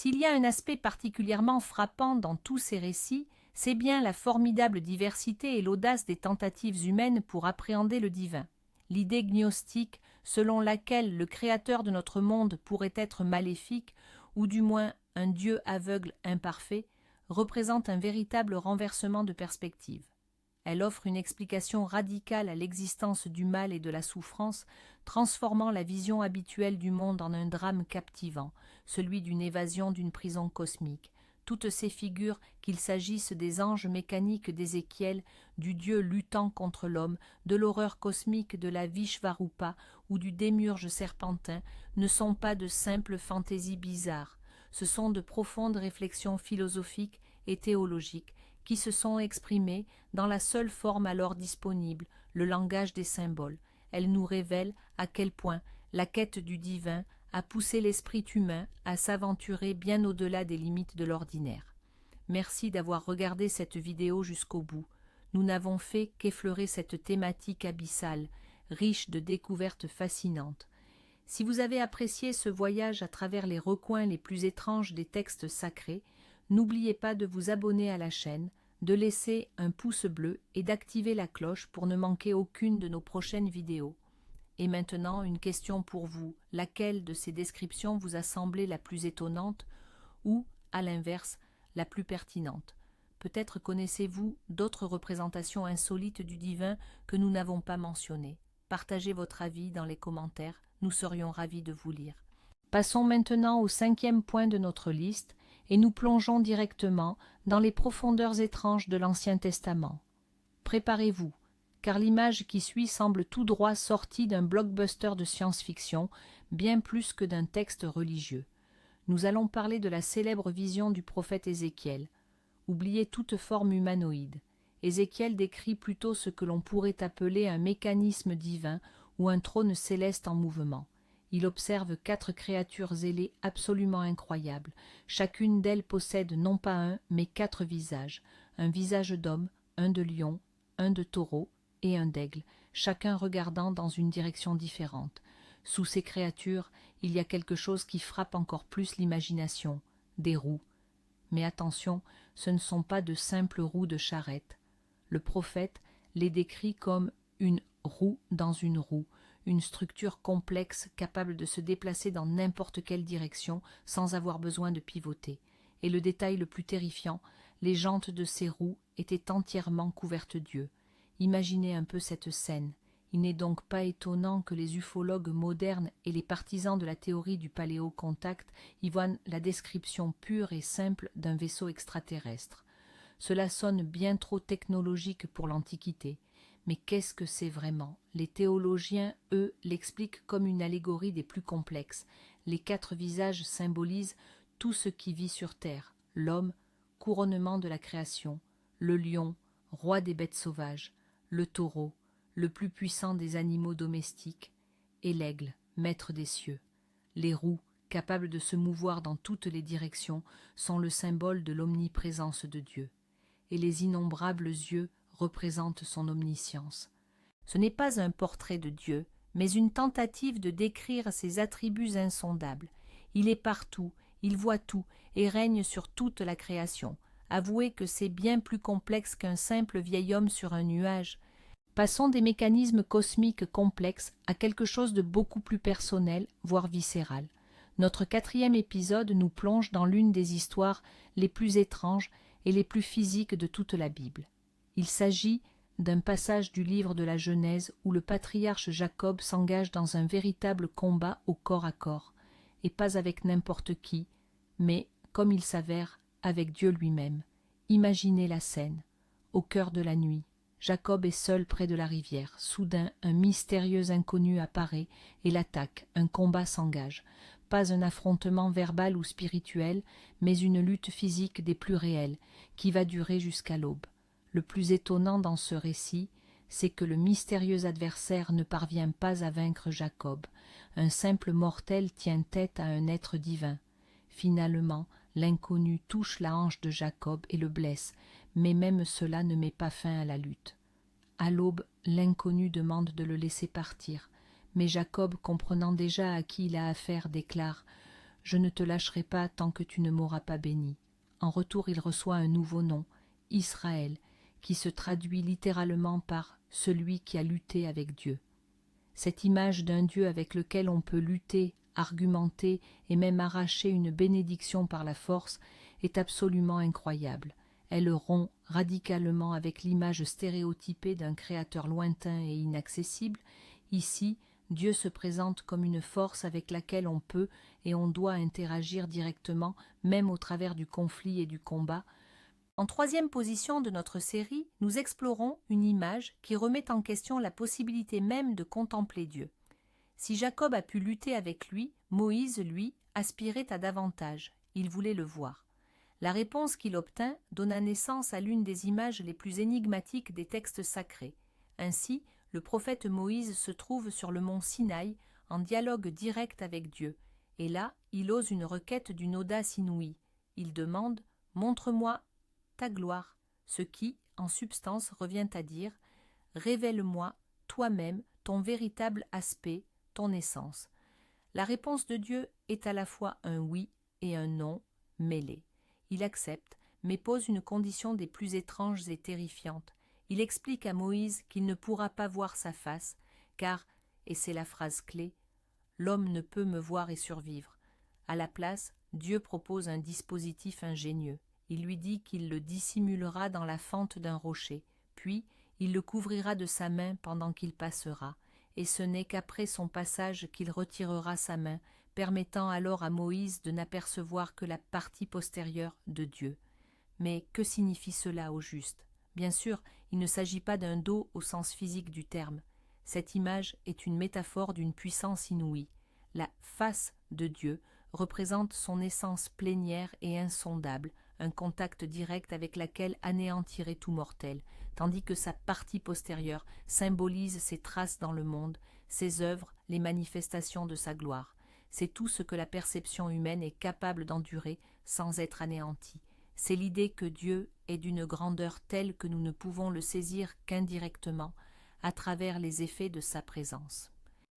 S'il y a un aspect particulièrement frappant dans tous ces récits, c'est bien la formidable diversité et l'audace des tentatives humaines pour appréhender le divin. L'idée gnostique selon laquelle le créateur de notre monde pourrait être maléfique, ou du moins un Dieu aveugle imparfait, représente un véritable renversement de perspective. Elle offre une explication radicale à l'existence du mal et de la souffrance, transformant la vision habituelle du monde en un drame captivant, celui d'une évasion d'une prison cosmique. Toutes ces figures, qu'il s'agisse des anges mécaniques d'Ézéchiel, du Dieu luttant contre l'homme, de l'horreur cosmique de la Vishvarupa ou du démiurge serpentin, ne sont pas de simples fantaisies bizarres. Ce sont de profondes réflexions philosophiques et théologiques qui se sont exprimées dans la seule forme alors disponible, le langage des symboles. Elles nous révèlent à quel point la quête du divin a poussé l'esprit humain à s'aventurer bien au-delà des limites de l'ordinaire. Merci d'avoir regardé cette vidéo jusqu'au bout. Nous n'avons fait qu'effleurer cette thématique abyssale, riche de découvertes fascinantes. Si vous avez apprécié ce voyage à travers les recoins les plus étranges des textes sacrés, n'oubliez pas de vous abonner à la chaîne, de laisser un pouce bleu et d'activer la cloche pour ne manquer aucune de nos prochaines vidéos. Et maintenant, une question pour vous. Laquelle de ces descriptions vous a semblé la plus étonnante ou, à l'inverse, la plus pertinente? Peut-être connaissez-vous d'autres représentations insolites du divin que nous n'avons pas mentionnées. Partagez votre avis dans les commentaires, nous serions ravis de vous lire. Passons maintenant au 5e point de notre liste et nous plongeons directement dans les profondeurs étranges de l'Ancien Testament. Préparez-vous, car l'image qui suit semble tout droit sortie d'un blockbuster de science-fiction, bien plus que d'un texte religieux. Nous allons parler de la célèbre vision du prophète Ézéchiel. Oubliez toute forme humanoïde. Ézéchiel décrit plutôt ce que l'on pourrait appeler un mécanisme divin ou un trône céleste en mouvement. Il observe 4 créatures ailées absolument incroyables. Chacune d'elles possède non pas un, mais 4 visages. Un visage d'homme, un de lion, un de taureau et un d'aigle, chacun regardant dans une direction différente. Sous ces créatures, il y a quelque chose qui frappe encore plus l'imagination, des roues. Mais attention, ce ne sont pas de simples roues de charrette. Le prophète les décrit comme une roue dans une roue, une structure complexe capable de se déplacer dans n'importe quelle direction sans avoir besoin de pivoter. Et le détail le plus terrifiant, les jantes de ces roues étaient entièrement couvertes d'yeux. Imaginez un peu cette scène. Il n'est donc pas étonnant que les ufologues modernes et les partisans de la théorie du paléocontact y voient la description pure et simple d'un vaisseau extraterrestre. Cela sonne bien trop technologique pour l'Antiquité. Mais qu'est-ce que c'est vraiment? Les théologiens, eux, l'expliquent comme une allégorie des plus complexes. Les 4 visages symbolisent tout ce qui vit sur terre. L'homme, couronnement de la création, le lion, roi des bêtes sauvages, le taureau, le plus puissant des animaux domestiques, et l'aigle, maître des cieux. Les roues, capables de se mouvoir dans toutes les directions, sont le symbole de l'omniprésence de Dieu. Et les innombrables yeux représentent son omniscience. Ce n'est pas un portrait de Dieu, mais une tentative de décrire ses attributs insondables. Il est partout, il voit tout et règne sur toute la création. Avouez que c'est bien plus complexe qu'un simple vieil homme sur un nuage. Passons des mécanismes cosmiques complexes à quelque chose de beaucoup plus personnel, voire viscéral. Notre 4e épisode nous plonge dans l'une des histoires les plus étranges et les plus physiques de toute la Bible. Il s'agit d'un passage du livre de la Genèse où le patriarche Jacob s'engage dans un véritable combat au corps à corps, et pas avec n'importe qui, mais, comme il s'avère, avec Dieu lui-même. Imaginez la scène. Au cœur de la nuit, Jacob est seul près de la rivière. Soudain, un mystérieux inconnu apparaît et l'attaque. Un combat s'engage. Pas un affrontement verbal ou spirituel, mais une lutte physique des plus réelles, qui va durer jusqu'à l'aube. Le plus étonnant dans ce récit, c'est que le mystérieux adversaire ne parvient pas à vaincre Jacob. Un simple mortel tient tête à un être divin. Finalement, l'inconnu touche la hanche de Jacob et le blesse, mais même cela ne met pas fin à la lutte. À l'aube, l'inconnu demande de le laisser partir, mais Jacob, comprenant déjà à qui il a affaire, déclare Je ne te lâcherai pas tant que tu ne m'auras pas béni. En retour, il reçoit un nouveau nom, Israël, qui se traduit littéralement par « celui qui a lutté avec Dieu ». Cette image d'un Dieu avec lequel on peut lutter, argumenter et même arracher une bénédiction par la force est absolument incroyable. Elle rompt radicalement avec l'image stéréotypée d'un créateur lointain et inaccessible. Ici, Dieu se présente comme une force avec laquelle on peut et on doit interagir directement, même au travers du conflit et du combat. En troisième position de notre série, nous explorons une image qui remet en question la possibilité même de contempler Dieu. Si Jacob a pu lutter avec lui, Moïse, lui, aspirait à davantage. Il voulait le voir. La réponse qu'il obtint donna naissance à l'une des images les plus énigmatiques des textes sacrés. Ainsi, le prophète Moïse se trouve sur le mont Sinaï en dialogue direct avec Dieu. Et là, il ose une requête d'une audace inouïe. Il demande « Montre-moi ta gloire », ce qui, en substance, revient à dire « Révèle-moi toi-même ton véritable aspect, ton essence ». La réponse de Dieu est à la fois un oui et un non mêlés. Il accepte, mais pose une condition des plus étranges et terrifiantes. Il explique à Moïse qu'il ne pourra pas voir sa face, car, et c'est la phrase clé, « l'homme ne peut me voir et survivre ». À la place, Dieu propose un dispositif ingénieux. Il lui dit qu'il le dissimulera dans la fente d'un rocher, puis il le couvrira de sa main pendant qu'il passera, et ce n'est qu'après son passage qu'il retirera sa main, permettant alors à Moïse de n'apercevoir que la partie postérieure de Dieu. Mais que signifie cela au juste? Bien sûr, il ne s'agit pas d'un dos au sens physique du terme. Cette image est une métaphore d'une puissance inouïe. La face de Dieu représente son essence plénière et insondable, un contact direct avec laquelle anéantirait tout mortel, tandis que sa partie postérieure symbolise ses traces dans le monde, ses œuvres, les manifestations de sa gloire. C'est tout ce que la perception humaine est capable d'endurer sans être anéantie. C'est l'idée que Dieu est d'une grandeur telle que nous ne pouvons le saisir qu'indirectement, à travers les effets de sa présence.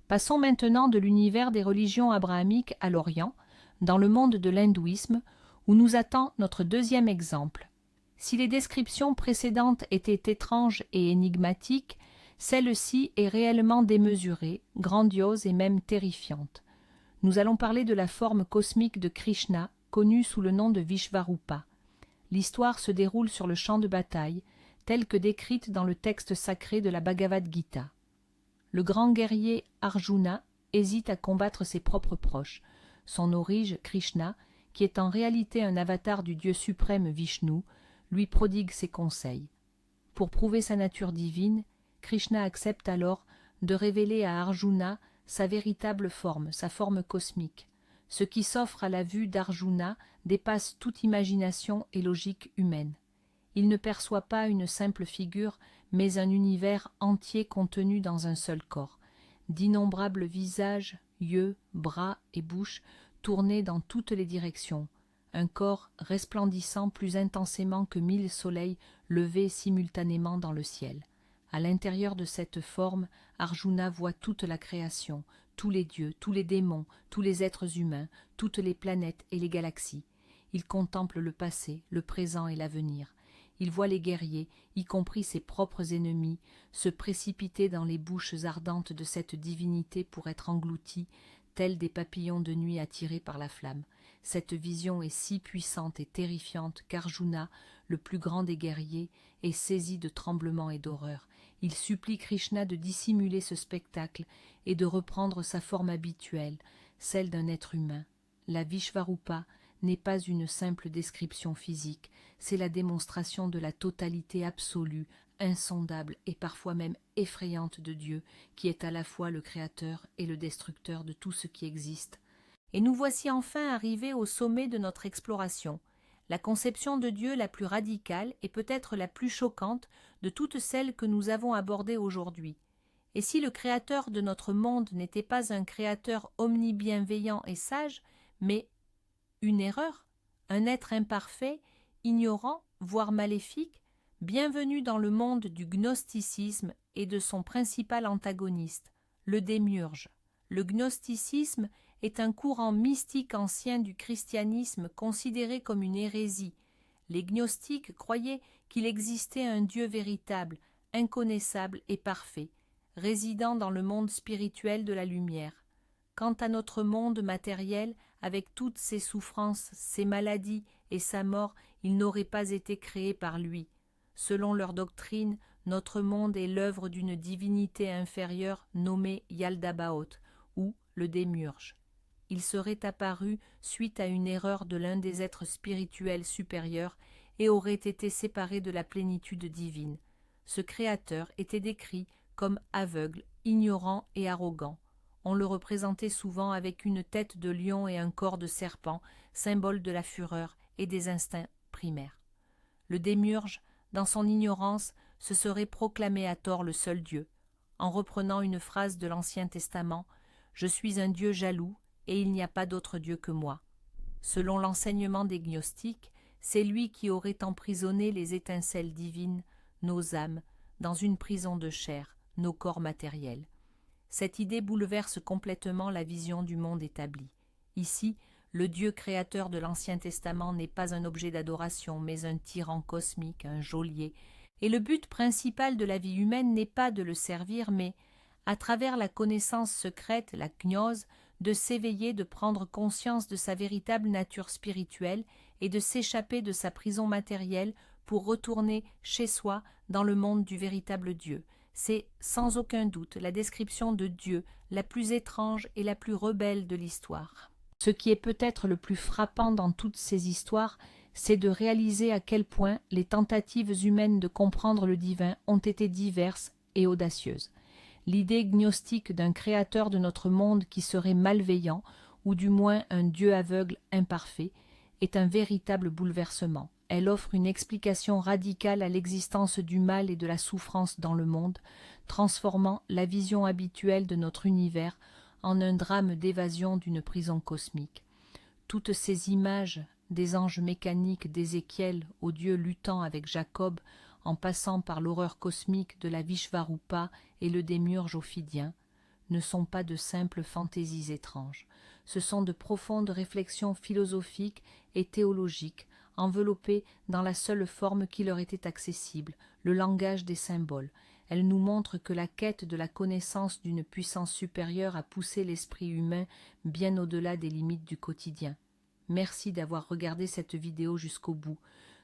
Passons maintenant de l'univers des religions abrahamiques à l'Orient, dans le monde de l'hindouisme, où nous attend notre deuxième exemple. Si les descriptions précédentes étaient étranges et énigmatiques, celle-ci est réellement démesurée, grandiose et même terrifiante. Nous allons parler de la forme cosmique de Krishna, connue sous le nom de Vishvarupa. L'histoire se déroule sur le champ de bataille, telle que décrite dans le texte sacré de la Bhagavad Gita. Le grand guerrier Arjuna hésite à combattre ses propres proches. Son orige, Krishna, qui est en réalité un avatar du dieu suprême Vishnu, lui prodigue ses conseils. Pour prouver sa nature divine, Krishna accepte alors de révéler à Arjuna sa véritable forme, sa forme cosmique. Ce qui s'offre à la vue d'Arjuna dépasse toute imagination et logique humaine. Il ne perçoit pas une simple figure, mais un univers entier contenu dans un seul corps. D'innombrables visages, yeux, bras et bouches tournés dans toutes les directions. Un corps resplendissant plus intensément que 1000 soleils levés simultanément dans le ciel. À l'intérieur de cette forme, Arjuna voit toute la création, tous les dieux, tous les démons, tous les êtres humains, toutes les planètes et les galaxies. Il contemple le passé, le présent et l'avenir. Il voit les guerriers, y compris ses propres ennemis, se précipiter dans les bouches ardentes de cette divinité pour être engloutis, tels des papillons de nuit attirés par la flamme. Cette vision est si puissante et terrifiante qu'Arjuna, le plus grand des guerriers, est saisi de tremblement et d'horreur. Il supplie Krishna de dissimuler ce spectacle et de reprendre sa forme habituelle, celle d'un être humain. La Vishvarupa n'est pas une simple description physique, c'est la démonstration de la totalité absolue, insondable et parfois même effrayante de Dieu, qui est à la fois le créateur et le destructeur de tout ce qui existe. Et nous voici enfin arrivés au sommet de notre exploration, la conception de Dieu la plus radicale et peut-être la plus choquante de toutes celles que nous avons abordées aujourd'hui. Et si le créateur de notre monde n'était pas un créateur omnibienveillant et sage, mais une erreur, un être imparfait, ignorant, voire maléfique, bienvenu dans le monde du gnosticisme et de son principal antagoniste, le démiurge. Le gnosticisme est un courant mystique ancien du christianisme considéré comme une hérésie. Les gnostiques croyaient qu'il existait un Dieu véritable, inconnaissable et parfait, résidant dans le monde spirituel de la lumière. Quant à notre monde matériel, avec toutes ses souffrances, ses maladies et sa mort, il n'aurait pas été créé par lui. Selon leur doctrine, notre monde est l'œuvre d'une divinité inférieure nommée Yaldabaoth, ou le démiurge. Il serait apparu suite à une erreur de l'un des êtres spirituels supérieurs et aurait été séparé de la plénitude divine. Ce créateur était décrit comme aveugle, ignorant et arrogant. On le représentait souvent avec une tête de lion et un corps de serpent, symbole de la fureur et des instincts primaires. Le démiurge, dans son ignorance, se serait proclamé à tort le seul Dieu. En reprenant une phrase de l'Ancien Testament, « Je suis un Dieu jaloux, et il n'y a pas d'autre Dieu que moi ». Selon l'enseignement des gnostiques, c'est lui qui aurait emprisonné les étincelles divines, nos âmes, dans une prison de chair, nos corps matériels. Cette idée bouleverse complètement la vision du monde établi. Ici, le Dieu créateur de l'Ancien Testament n'est pas un objet d'adoration, mais un tyran cosmique, un geôlier, et le but principal de la vie humaine n'est pas de le servir, mais, à travers la connaissance secrète, la gnose, de s'éveiller, de prendre conscience de sa véritable nature spirituelle et de s'échapper de sa prison matérielle pour retourner chez soi dans le monde du véritable Dieu. C'est sans aucun doute la description de Dieu la plus étrange et la plus rebelle de l'histoire. Ce qui est peut-être le plus frappant dans toutes ces histoires, c'est de réaliser à quel point les tentatives humaines de comprendre le divin ont été diverses et audacieuses. L'idée gnostique d'un créateur de notre monde qui serait malveillant, ou du moins un Dieu aveugle imparfait, est un véritable bouleversement. Elle offre une explication radicale à l'existence du mal et de la souffrance dans le monde, transformant la vision habituelle de notre univers en un drame d'évasion d'une prison cosmique. Toutes ces images, des anges mécaniques d'Ézéchiel aux dieux luttant avec Jacob, en passant par l'horreur cosmique de la Vishvarupa et le démiurge ophidien, ne sont pas de simples fantaisies étranges. Ce sont de profondes réflexions philosophiques et théologiques, enveloppées dans la seule forme qui leur était accessible, le langage des symboles. Elles nous montrent que la quête de la connaissance d'une puissance supérieure a poussé l'esprit humain bien au-delà des limites du quotidien. Merci d'avoir regardé cette vidéo jusqu'au bout.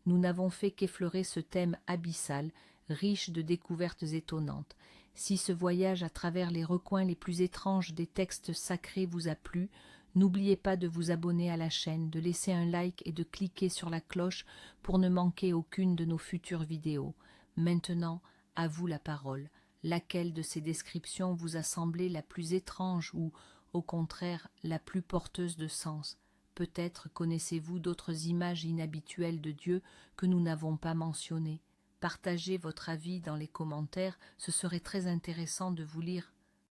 Nous n'avons fait qu'effleurer ce thème abyssal, riche de découvertes étonnantes. Si ce voyage à travers les recoins les plus étranges des textes sacrés vous a plu, n'oubliez pas de vous abonner à la chaîne, de laisser un like et de cliquer sur la cloche pour ne manquer aucune de nos futures vidéos. Maintenant, à vous la parole. Laquelle de ces descriptions vous a semblé la plus étrange ou, au contraire, la plus porteuse de sens ? Peut-être connaissez-vous d'autres images inhabituelles de Dieu que nous n'avons pas mentionnées. Partagez votre avis dans les commentaires, ce serait très intéressant de vous lire